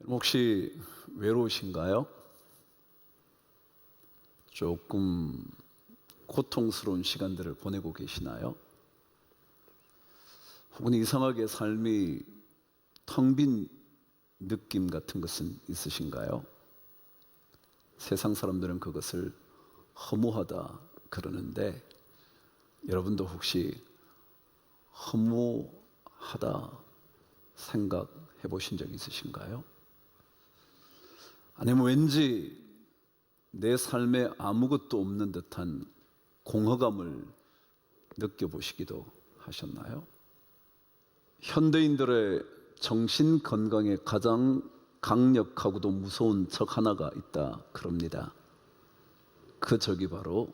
혹시 외로우신가요? 조금 고통스러운 시간들을 보내고 계시나요? 혹은 이상하게 삶이 텅 빈 느낌 같은 것은 있으신가요? 세상 사람들은 그것을 허무하다 그러는데 여러분도 혹시 허무하다 생각해 보신 적 있으신가요? 아니면 왠지 내 삶에 아무것도 없는 듯한 공허감을 느껴보시기도 하셨나요? 현대인들의 정신 건강에 가장 강력하고도 무서운 적 하나가 있다 그럽니다. 그 적이 바로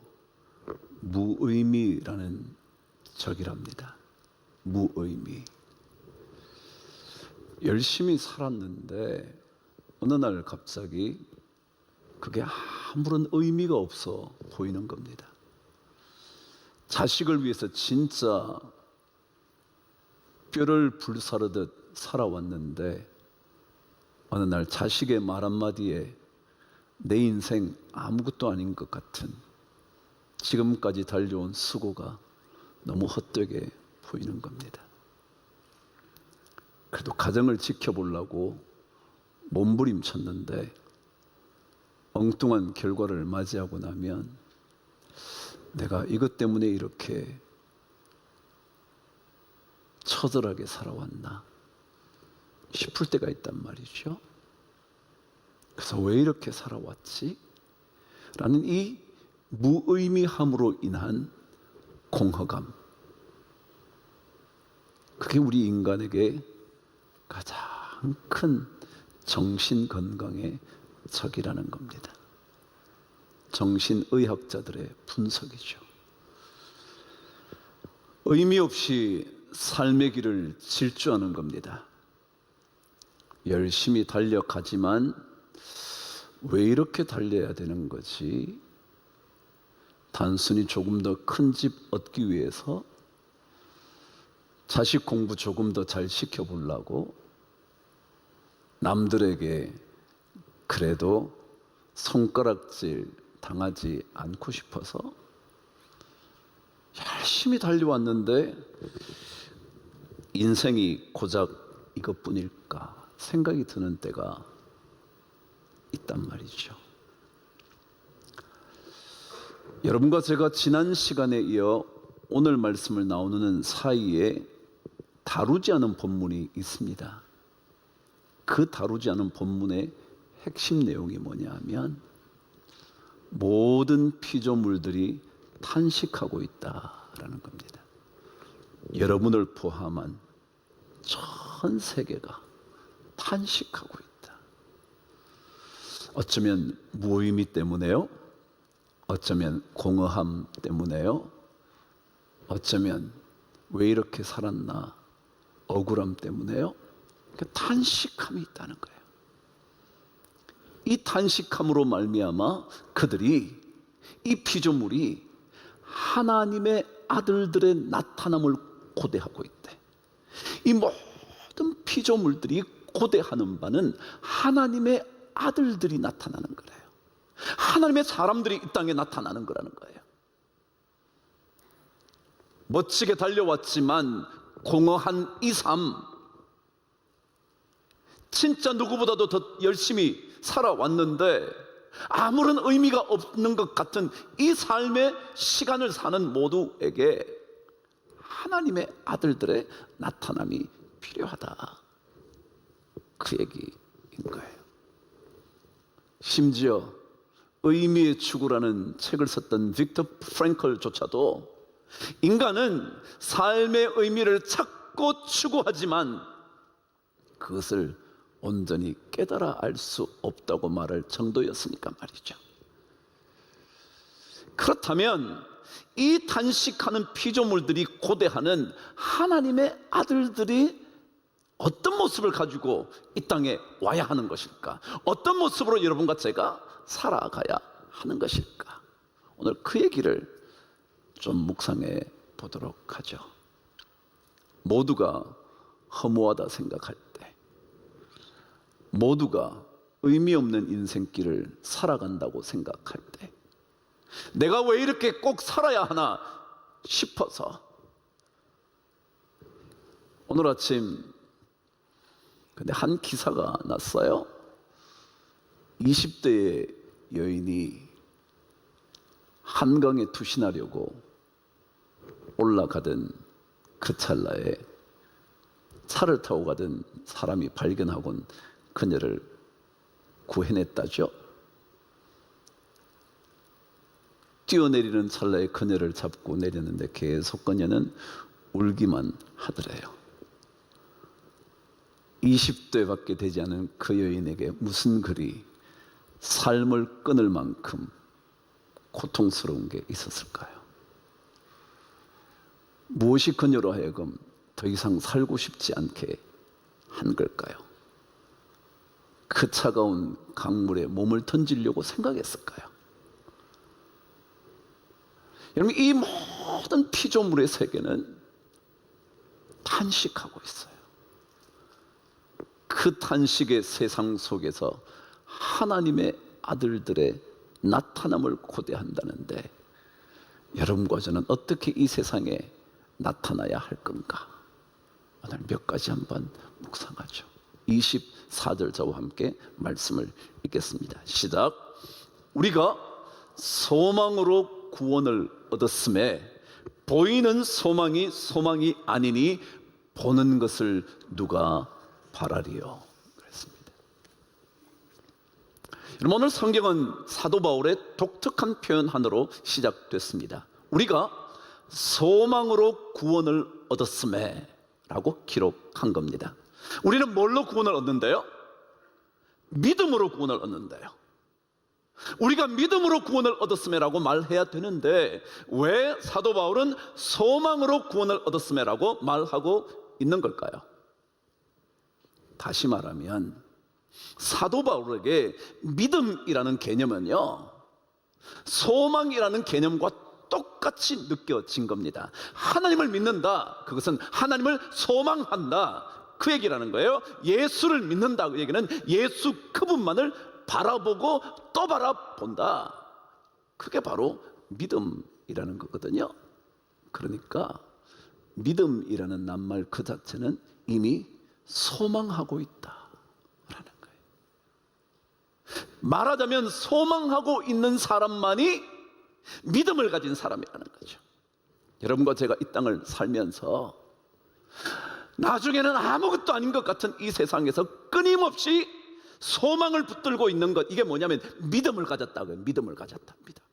무의미라는 적이랍니다. 무의미. 열심히 살았는데 어느 날 갑자기 그게 아무런 의미가 없어 보이는 겁니다. 자식을 위해서 진짜 뼈를 불사르듯 살아왔는데 어느 날 자식의 말 한마디에 내 인생 아무것도 아닌 것 같은 지금까지 달려온 수고가 너무 헛되게 보이는 겁니다. 그래도 가정을 지켜보려고 몸부림쳤는데 엉뚱한 결과를 맞이하고 나면 내가 이것 때문에 이렇게 처절하게 살아왔나 싶을 때가 있단 말이죠. 그래서 왜 이렇게 살아왔지? 라는 이 무의미함으로 인한 공허감, 그게 우리 인간에게 가장 큰 정신 건강의 적이라는 겁니다. 정신의학자들의 분석이죠. 의미 없이 삶의 길을 질주하는 겁니다. 열심히 달려가지만 왜 이렇게 달려야 되는 거지? 단순히 조금 더 큰 집 얻기 위해서 자식 공부 조금 더 잘 시켜보려고 남들에게 그래도 손가락질 당하지 않고 싶어서 열심히 달려왔는데 인생이 고작 이것뿐일까 생각이 드는 때가 있단 말이죠. 여러분과 제가 지난 시간에 이어 오늘 말씀을 나누는 사이에 다루지 않은 본문이 있습니다. 그 다루지 않은 본문의 핵심 내용이 뭐냐 하면 모든 피조물들이 탄식하고 있다라는 겁니다. 여러분을 포함한 전 세계가 탄식하고 있다. 어쩌면 무의미 때문에요. 어쩌면 공허함 때문에요. 어쩌면 왜 이렇게 살았나 억울함 때문에요. 탄식함이 있다는 거예요. 이 탄식함으로 말미암아 그들이, 이 피조물이 하나님의 아들들의 나타남을 고대하고 있대. 이 모든 피조물들이 고대하는 바는 하나님의 아들들이 나타나는 거래요. 하나님의 사람들이 이 땅에 나타나는 거라는 거예요. 멋지게 달려왔지만 공허한 이 삶, 진짜 누구보다도 더 열심히 살아왔는데 아무런 의미가 없는 것 같은 이 삶의 시간을 사는 모두에게 하나님의 아들들의 나타남이 필요하다, 그 얘기인 거예요. 심지어 의미의 추구라는 책을 썼던 빅터 프랭클조차도 인간은 삶의 의미를 찾고 추구하지만 그것을 온전히 깨달아 알 수 없다고 말할 정도였으니까 말이죠. 그렇다면 이 탄식하는 피조물들이 고대하는 하나님의 아들들이 어떤 모습을 가지고 이 땅에 와야 하는 것일까? 어떤 모습으로 여러분과 제가 살아가야 하는 것일까? 오늘 그 얘기를 좀 묵상해 보도록 하죠. 모두가 허무하다 생각할 때 모두가 의미 없는 인생길을 살아간다고 생각할 때 내가 왜 이렇게 꼭 살아야 하나 싶어서 오늘 아침 근데 한 기사가 났어요. 20대의 여인이 한강에 투신하려고 올라가던 그 찰나에 차를 타고 가던 사람이 발견하곤 그녀를 구해냈다죠. 뛰어내리는 찰나에 그녀를 잡고 내렸는데 계속 그녀는 울기만 하더래요. 20대밖에 되지 않은 그 여인에게 무슨 그리 삶을 끊을 만큼 고통스러운 게 있었을까요? 무엇이 그녀로 하여금 더 이상 살고 싶지 않게 한 걸까요? 그 차가운 강물에 몸을 던지려고 생각했을까요? 여러분, 이 모든 피조물의 세계는 탄식하고 있어요. 그 탄식의 세상 속에서 하나님의 아들들의 나타남을 고대한다는데 여러분과 저는 어떻게 이 세상에 나타나야 할 건가? 오늘 몇 가지 한번 묵상하죠. 24절 저와 함께 말씀을 읽겠습니다. 시작. 우리가 소망으로 구원을 얻었음에 보이는 소망이 소망이 아니니 보는 것을 누가 바라리요? 그랬습니다. 여러분, 오늘 성경은 사도 바울의 독특한 표현 하나로 시작됐습니다. 우리가 소망으로 구원을 얻었음에 라고 기록한 겁니다. 우리는 뭘로 구원을 얻는데요? 믿음으로 구원을 얻는데요. 우리가 믿음으로 구원을 얻었음에라고 말해야 되는데 왜 사도 바울은 소망으로 구원을 얻었음에라고 말하고 있는 걸까요? 다시 말하면 사도 바울에게 믿음이라는 개념은요, 소망이라는 개념과 똑같이 느껴진 겁니다. 하나님을 믿는다, 그것은 하나님을 소망한다, 그 얘기라는 거예요. 예수를 믿는다, 그 얘기는 예수 그분만을 바라보고 또 바라본다, 그게 바로 믿음이라는 거거든요. 그러니까 믿음이라는 낱말 그 자체는 이미 소망하고 있다라는 거예요. 말하자면 소망하고 있는 사람만이 믿음을 가진 사람이라는 거죠. 여러분과 제가 이 땅을 살면서 나중에는 아무것도 아닌 것 같은 이 세상에서 끊임없이 소망을 붙들고 있는 것, 이게 뭐냐면 믿음을 가졌다고요. 믿음을 가졌답니다.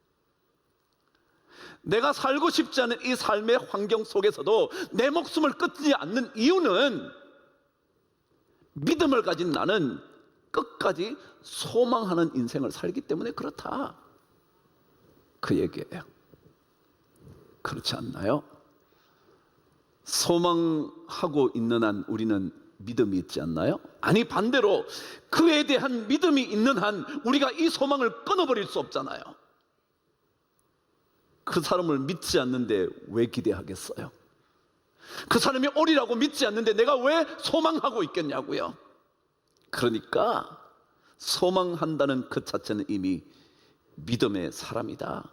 내가 살고 싶지 않은 이 삶의 환경 속에서도 내 목숨을 끊지 않는 이유는 믿음을 가진 나는 끝까지 소망하는 인생을 살기 때문에 그렇다, 그 얘기예요. 그렇지 않나요? 소망하고 있는 한 우리는 믿음이 있지 않나요? 아니, 반대로 그에 대한 믿음이 있는 한 우리가 이 소망을 끊어버릴 수 없잖아요. 그 사람을 믿지 않는데 왜 기대하겠어요? 그 사람이 오리라고 믿지 않는데 내가 왜 소망하고 있겠냐고요. 그러니까 소망한다는 그 자체는 이미 믿음의 사람이다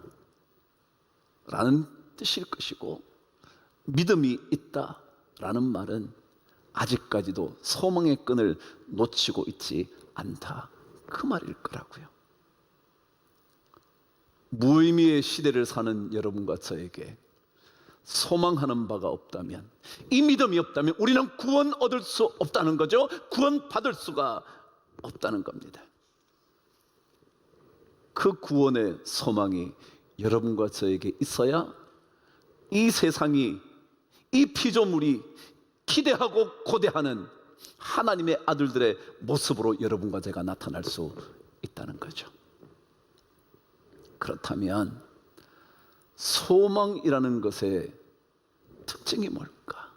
라는 뜻일 것이고, 믿음이 있다 라는 말은 아직까지도 소망의 끈을 놓치고 있지 않다, 그 말일 거라고요. 무의미의 시대를 사는 여러분과 저에게 소망하는 바가 없다면, 이 믿음이 없다면 우리는 구원 얻을 수 없다는 거죠. 구원 받을 수가 없다는 겁니다. 그 구원의 소망이 여러분과 저에게 있어야 이 세상이, 이 피조물이 기대하고 고대하는 하나님의 아들들의 모습으로 여러분과 제가 나타날 수 있다는 거죠. 그렇다면 소망이라는 것의 특징이 뭘까?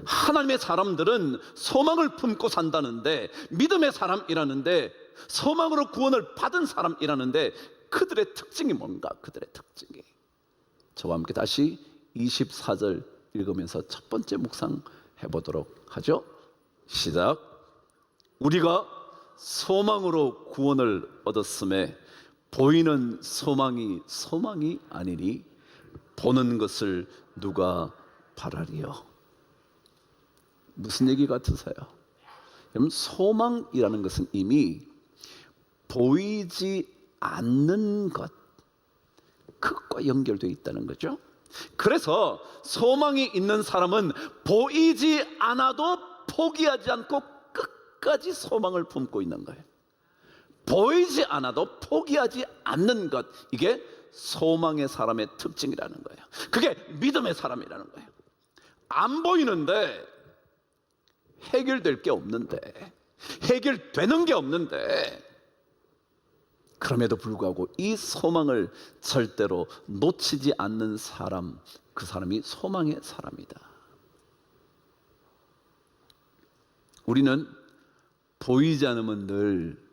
하나님의 사람들은 소망을 품고 산다는데, 믿음의 사람이라는데, 소망으로 구원을 받은 사람이라는데 그들의 특징이 뭔가? 그들의 특징이, 저와 함께 다시 24절 읽으면서 첫 번째 묵상해 보도록 하죠. 시작. 우리가 소망으로 구원을 얻었음에 보이는 소망이 아니니 보는 것을 누가 바라리요. 무슨 얘기 같으세요? 여러분, 소망이라는 것은 이미 보이지 않는 것, 그것과 연결되어 있다는 거죠. 그래서 소망이 있는 사람은 보이지 않아도 포기하지 않고 끝까지 소망을 품고 있는 거예요. 보이지 않아도 포기하지 않는 것, 이게 소망의 사람의 특징이라는 거예요. 그게 믿음의 사람이라는 거예요. 안 보이는데, 해결될 게 없는데, 해결되는 게 없는데, 그럼에도 불구하고 이 소망을 절대로 놓치지 않는 사람, 그 사람이 소망의 사람이다. 우리는 보이지 않으면 늘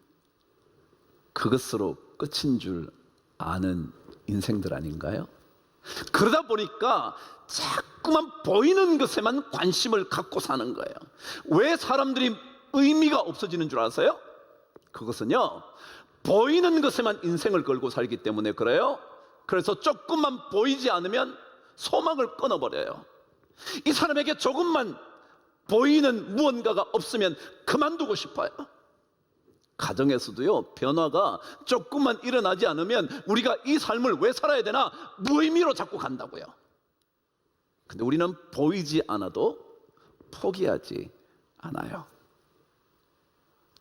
그것으로 끝인 줄 아는 인생들 아닌가요? 그러다 보니까 자꾸만 보이는 것에만 관심을 갖고 사는 거예요. 왜 사람들이 의미가 없어지는 줄 아세요? 그것은요, 보이는 것에만 인생을 걸고 살기 때문에 그래요. 그래서 조금만 보이지 않으면 소망을 끊어버려요. 이 사람에게 조금만 보이는 무언가가 없으면 그만두고 싶어요. 가정에서도요, 변화가 조금만 일어나지 않으면 우리가 이 삶을 왜 살아야 되나 무의미로 자꾸 간다고요. 근데 우리는 보이지 않아도 포기하지 않아요.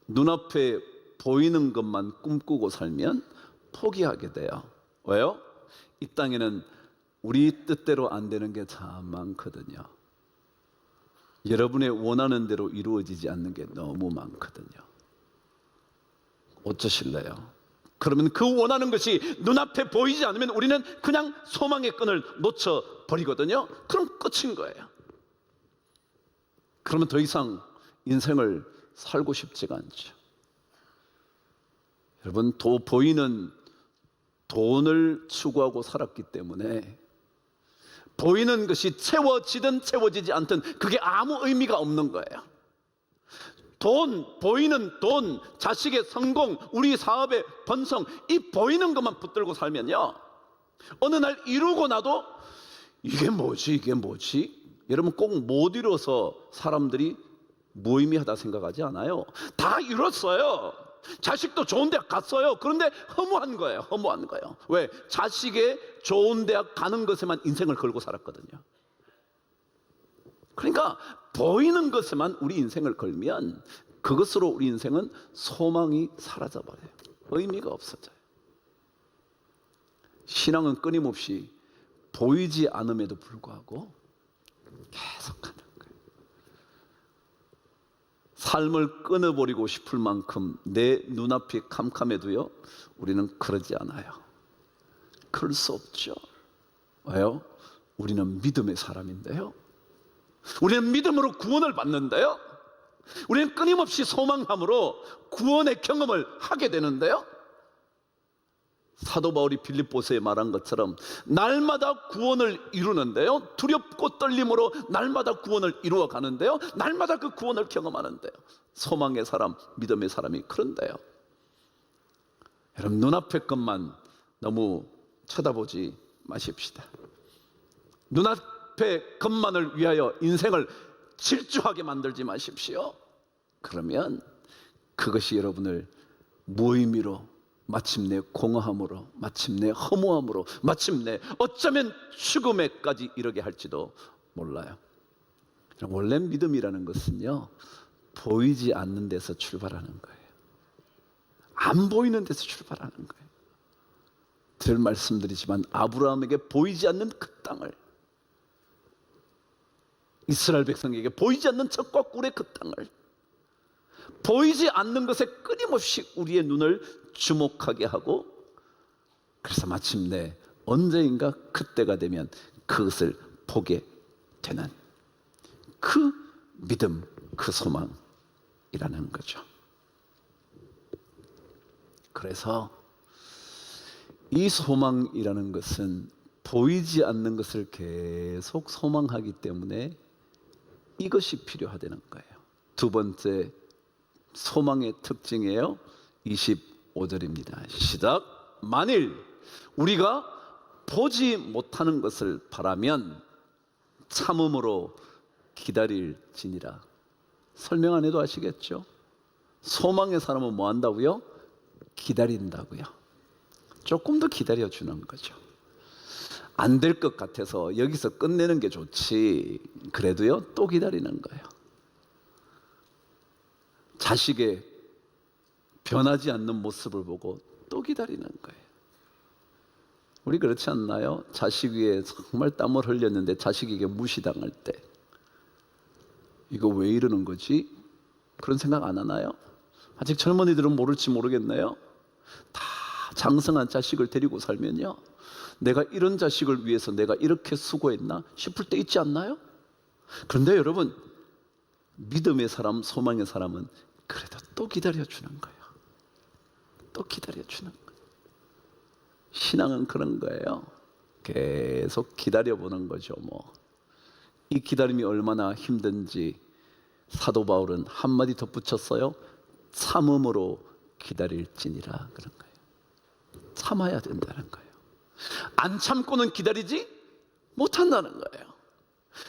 눈앞에 보이는 것만 꿈꾸고 살면 포기하게 돼요. 왜요? 이 땅에는 우리 뜻대로 안 되는 게 참 많거든요. 여러분의 원하는 대로 이루어지지 않는 게 너무 많거든요. 어쩌실래요? 그러면 그 원하는 것이 눈앞에 보이지 않으면 우리는 그냥 소망의 끈을 놓쳐버리거든요. 그럼 끝인 거예요. 그러면 더 이상 인생을 살고 싶지가 않죠. 여러분, 보이는 돈을 추구하고 살았기 때문에 보이는 것이 채워지든 채워지지 않든 그게 아무 의미가 없는 거예요. 보이는 돈, 자식의 성공, 우리 사업의 번성, 이 보이는 것만 붙들고 살면요, 어느 날 이루고 나도 이게 뭐지? 여러분, 꼭 못 이뤄서 사람들이 무의미하다 생각하지 않아요. 다 이뤘어요. 자식도 좋은 대학 갔어요. 그런데 허무한 거예요. 왜? 자식의 좋은 대학 가는 것에만 인생을 걸고 살았거든요. 그러니까 보이는 것에만 우리 인생을 걸면 그것으로 우리 인생은 소망이 사라져버려요. 의미가 없어져요. 신앙은 끊임없이 보이지 않음에도 불구하고 계속하는 거예요. 삶을 끊어버리고 싶을 만큼 내 눈앞이 캄캄해도요, 우리는 그러지 않아요. 그럴 수 없죠. 왜요? 우리는 믿음의 사람인데요. 우리는 믿음으로 구원을 받는데요. 우리는 끊임없이 소망함으로 구원의 경험을 하게 되는데요. 사도 바울이 빌립보서에 말한 것처럼 날마다 구원을 이루는데요, 두렵고 떨림으로 날마다 구원을 이루어 가는데요, 날마다 그 구원을 경험하는데요. 소망의 사람, 믿음의 사람이 그런데요. 여러분, 눈앞의 것만 너무 쳐다보지 마십시다. 눈앞의 것만을 위하여 인생을 질주하게 만들지 마십시오. 그러면 그것이 여러분을 무의미로, 마침내 공허함으로, 마침내 허무함으로, 마침내 어쩌면 죽음에까지 이르게 할지도 몰라요. 원래 믿음이라는 것은요, 보이지 않는 데서 출발하는 거예요. 안 보이는 데서 출발하는 거예요. 늘 말씀드리지만 아브라함에게 보이지 않는 그 땅을, 이스라엘 백성에게 보이지 않는 젖과 꿀의 그 땅을, 보이지 않는 것에 끊임없이 우리의 눈을 주목하게 하고, 그래서 마침내 언제인가 그때가 되면 그것을 보게 되는 그 믿음, 그 소망이라는 거죠. 그래서 이 소망이라는 것은 보이지 않는 것을 계속 소망하기 때문에 이것이 필요하다는 거예요. 두 번째, 소망의 특징이에요. 25절입니다. 시작. 만일 우리가 보지 못하는 것을 바라면 참음으로 기다릴지니라. 설명 안 해도 아시겠죠? 소망의 사람은 뭐 한다고요? 기다린다고요. 조금 더 기다려주는 거죠. 안 될 것 같아서 여기서 끝내는 게 좋지, 그래도요 또 기다리는 거예요. 자식의 변하지 않는 모습을 보고 또 기다리는 거예요. 우리 그렇지 않나요? 자식 위에 정말 땀을 흘렸는데 자식에게 무시당할 때 이거 왜 이러는 거지? 그런 생각 안 하나요? 아직 젊은이들은 모를지 모르겠네요. 다 장성한 자식을 데리고 살면요, 내가 이런 자식을 위해서 내가 이렇게 수고했나 싶을 때 있지 않나요? 그런데 여러분, 믿음의 사람, 소망의 사람은 그래도 또 기다려주는 거예요. 또 기다려주는 거예요. 신앙은 그런 거예요. 계속 기다려보는 거죠. 이 기다림이 얼마나 힘든지 사도 바울은 한마디 덧붙였어요. 참음으로 기다릴지니라. 그런 거예요. 참아야 된다는 거예요. 안 참고는 기다리지 못한다는 거예요.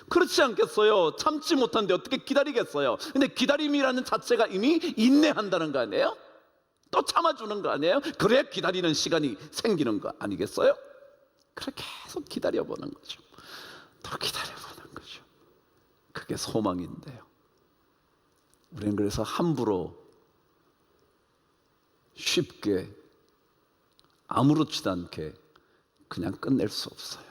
그렇지 않겠어요? 참지 못하는데 어떻게 기다리겠어요? 근데 기다림이라는 자체가 이미 인내한다는 거 아니에요? 또 참아주는 거 아니에요? 그래야 기다리는 시간이 생기는 거 아니겠어요? 그렇게 계속 기다려보는 거죠. 또 기다려보는 거죠. 그게 소망인데요, 우리는 그래서 함부로 쉽게 아무렇지도 않게 그냥 끝낼 수 없어요.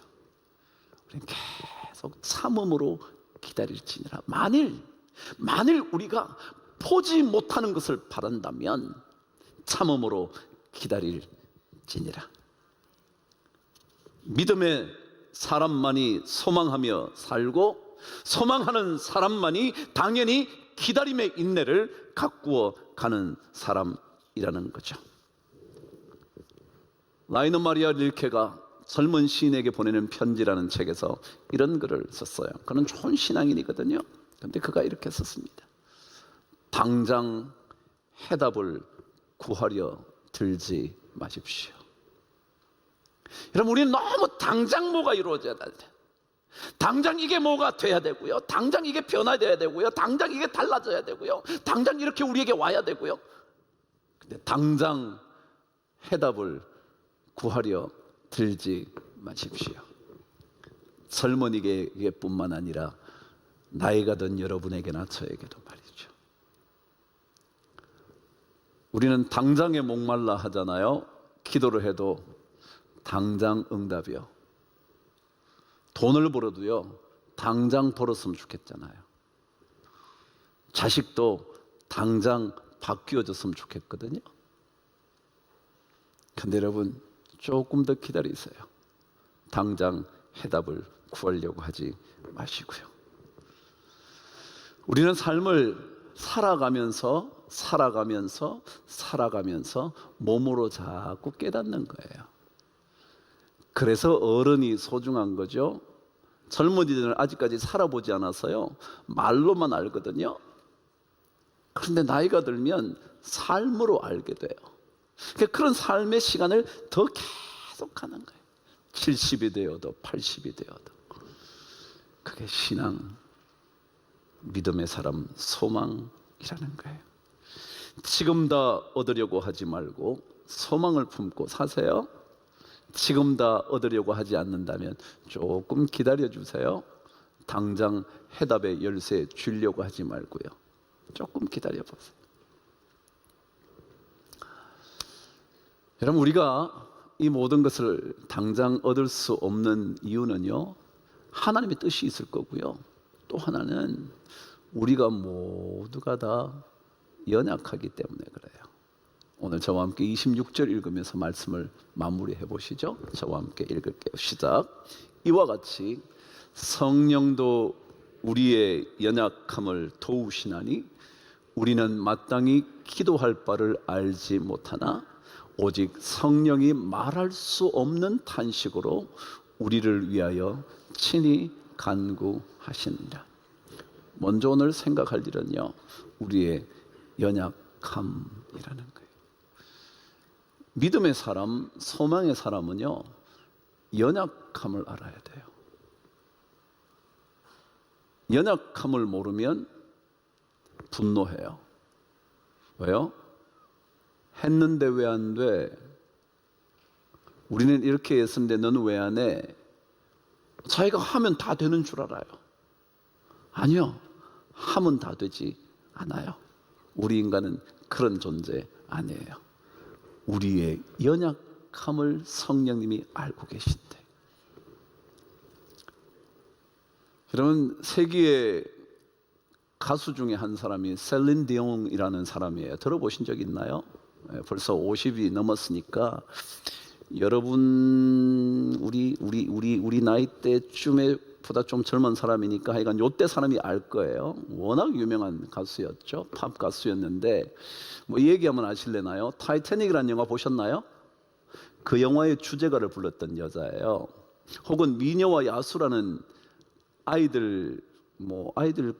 우리는 계속 참음으로 기다릴지니라. 만일 우리가 보지 못하는 것을 바란다면 참음으로 기다릴지니라. 믿음의 사람만이 소망하며 살고, 소망하는 사람만이 당연히 기다림의 인내를 가꾸어 가는 사람이라는 거죠. 라이너 마리아 릴케가 젊은 시인에게 보내는 편지라는 책에서 이런 글을 썼어요. 그는 좋은 신앙인이거든요. 그런데 그가 이렇게 썼습니다. 당장 해답을 구하려 들지 마십시오. 여러분, 우리는 너무 당장 뭐가 이루어져야 돼. 당장 이게 뭐가 돼야 되고요, 당장 이게 변화돼야 되고요, 당장 이게 달라져야 되고요, 당장 이렇게 우리에게 와야 되고요. 근데 당장 해답을 구하려 들지 마십시오. 젊은이에게뿐만 아니라 나이가 든 여러분에게나 저에게도 말이죠. 우리는 당장에 목말라 하잖아요. 기도를 해도 당장 응답이요. 돈을 벌어도요, 당장 벌었으면 좋겠잖아요. 자식도 당장 바뀌어졌으면 좋겠거든요. 근데 여러분, 조금 더 기다리세요. 당장 해답을 구하려고 하지 마시고요. 우리는 삶을 살아가면서 몸으로 자꾸 깨닫는 거예요. 그래서 어른이 소중한 거죠. 젊은이들은 아직까지 살아보지 않아서요, 말로만 알거든요. 그런데 나이가 들면 삶으로 알게 돼요. 그런 삶의 시간을 더 계속 하는 거예요. 70이 되어도 80이 되어도. 그게 신앙, 믿음의 사람, 소망이라는 거예요. 지금 다 얻으려고 하지 말고 소망을 품고 사세요. 지금 다 얻으려고 하지 않는다면 조금 기다려 주세요. 당장 해답의 열쇠 주려고 하지 말고요, 조금 기다려 보세요. 여러분, 우리가 이 모든 것을 당장 얻을 수 없는 이유는요, 하나님의 뜻이 있을 거고요, 또 하나는 우리가 모두가 다 연약하기 때문에 그래요. 오늘 저와 함께 26절 읽으면서 말씀을 마무리해 보시죠. 저와 함께 읽을게요. 시작. 이와 같이 성령도 우리의 연약함을 도우시나니 우리는 마땅히 기도할 바를 알지 못하나 오직 성령이 말할 수 없는 탄식으로 우리를 위하여 친히 간구하시느니라. 먼저 오늘 생각할 일은요, 우리의 연약함입니다. 연약함이라는 거예요. 믿음의 사람, 소망의 사람은요, 연약함을 알아야 돼요. 연약함을 모르면 분노해요. 왜요? 했는데 왜 안 돼? 우리는 이렇게 했는데 너는 왜 안 해? 자기가 하면 다 되는 줄 알아요. 아니요, 하면 다 되지 않아요. 우리 인간은 그런 존재 아니에요. 우리의 연약함을 성령님이 알고 계신데, 여러분, 세계의 가수 중에 한 사람이 셀린 디옹이라는 사람이에요. 들어보신 적 있나요? 벌써 50이 넘었으니까 여러분 우리 나이 때쯤에 보다 좀 젊은 사람이니까 하여간 요때 사람이 알 거예요. 워낙 유명한 가수였죠. 팝 가수였는데 뭐 이 얘기하면 아실래나요? 타이타닉이라는 영화 보셨나요? 그 영화의 주제가를 불렀던 여자예요. 혹은 미녀와 야수라는 아이들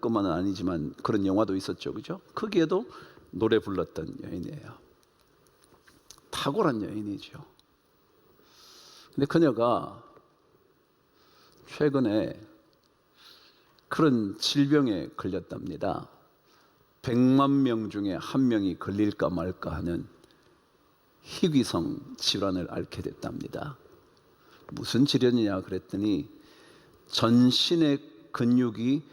것만은 아니지만 그런 영화도 있었죠, 그죠? 거기에도 노래 불렀던 여인이에요. 탁월한 여인이죠. 근데 그녀가 최근에 그런 질병에 걸렸답니다. 100만 명 중에 한 명이 걸릴까 말까 하는 희귀성 질환을 앓게 됐답니다. 무슨 질환이냐 그랬더니 전신의 근육이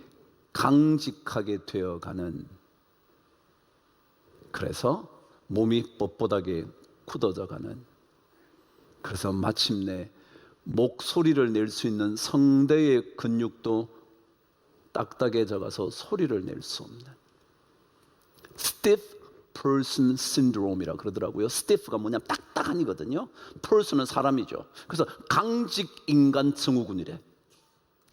강직하게 되어가는, 그래서 몸이 뻣뻣하게 굳어져가는, 그래서 마침내 목소리를 낼 수 있는 성대의 근육도 딱딱해져가서 소리를 낼 수 없는 stiff person syndrome이라 그러더라고요. stiff가 뭐냐면 딱딱한이거든요. person은 사람이죠. 그래서 강직 인간 증후군이래.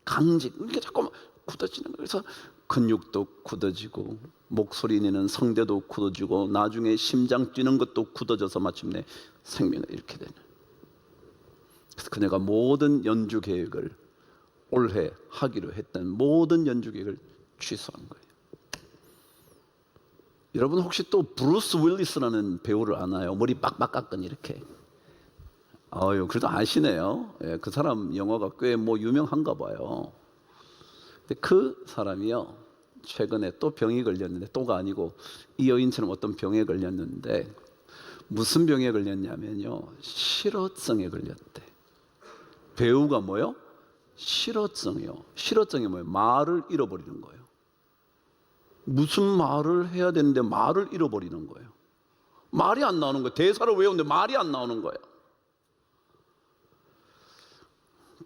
강직, 이렇게 자꾸 굳어지는 거예요. 그래서 근육도 굳어지고 목소리 내는 성대도 굳어지고 나중에 심장 뛰는 것도 굳어져서 마침내 생명을 잃게 되는. 그래서 그녀가 모든 연주 계획을, 올해 하기로 했던 모든 연주 계획을 취소한 거예요. 여러분 혹시 또 브루스 윌리스라는 배우를 아나요? 머리 빡빡 깎은 이렇게. 그래도 아시네요. 예, 그 사람 영화가 꽤 유명한가 봐요. 근데 그 사람이요, 최근에 또 병이 걸렸는데, 또가 아니고 이 여인처럼 어떤 병에 걸렸는데, 무슨 병에 걸렸냐면요, 실어증에 걸렸대. 배우가 뭐요? 실어증이요. 실어증이 뭐예요? 말을 잃어버리는 거예요. 무슨 말을 해야 되는데 말을 잃어버리는 거예요. 말이 안 나오는 거예요. 대사를 외우는데 말이 안 나오는 거예요.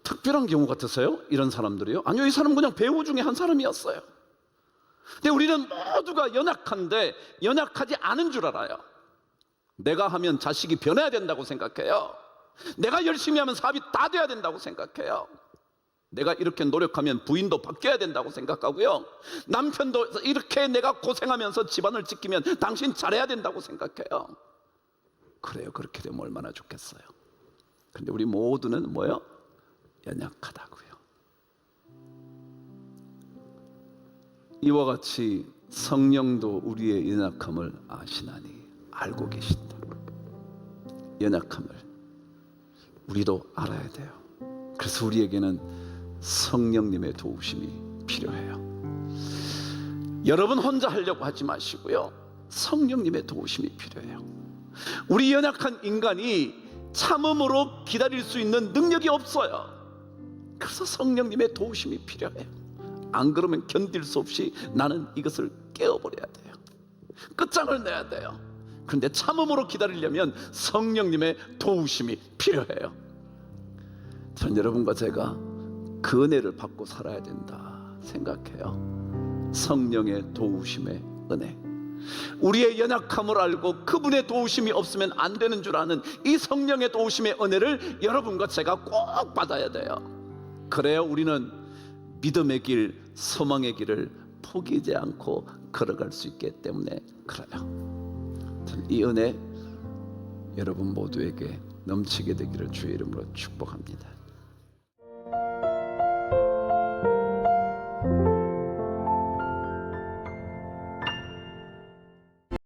특별한 경우 같으세요? 이런 사람들이요? 아니요, 이 사람은 그냥 배우 중에 한 사람이었어요. 근데 우리는 모두가 연약한데 연약하지 않은 줄 알아요. 내가 하면 자식이 변해야 된다고 생각해요. 내가 열심히 하면 사업이 다 돼야 된다고 생각해요. 내가 이렇게 노력하면 부인도 바뀌어야 된다고 생각하고요. 남편도 이렇게 내가 고생하면서 집안을 지키면 당신 잘해야 된다고 생각해요. 그래요, 그렇게 되면 얼마나 좋겠어요. 그런데 우리 모두는 뭐요? 연약하다고요. 이와 같이 성령도 우리의 연약함을 아시나니, 알고 계신다. 연약함을 우리도 알아야 돼요. 그래서 우리에게는 성령님의 도우심이 필요해요. 여러분 혼자 하려고 하지 마시고요, 성령님의 도우심이 필요해요. 우리 연약한 인간이 참음으로 기다릴 수 있는 능력이 없어요. 그래서 성령님의 도우심이 필요해요. 안 그러면 견딜 수 없이 나는 이것을 깨어버려야 돼요. 끝장을 내야 돼요. 그런데 참음으로 기다리려면 성령님의 도우심이 필요해요. 전 여러분과 제가 그 은혜를 받고 살아야 된다 생각해요. 성령의 도우심의 은혜. 우리의 연약함을 알고 그분의 도우심이 없으면 안 되는 줄 아는 이 성령의 도우심의 은혜를 여러분과 제가 꼭 받아야 돼요. 그래야 우리는 믿음의 길, 소망의 길을 포기하지 않고 걸어갈 수 있기 때문에 그래요. 이 은혜 여러분 모두에게 넘치게 되기를 주의 이름으로 축복합니다.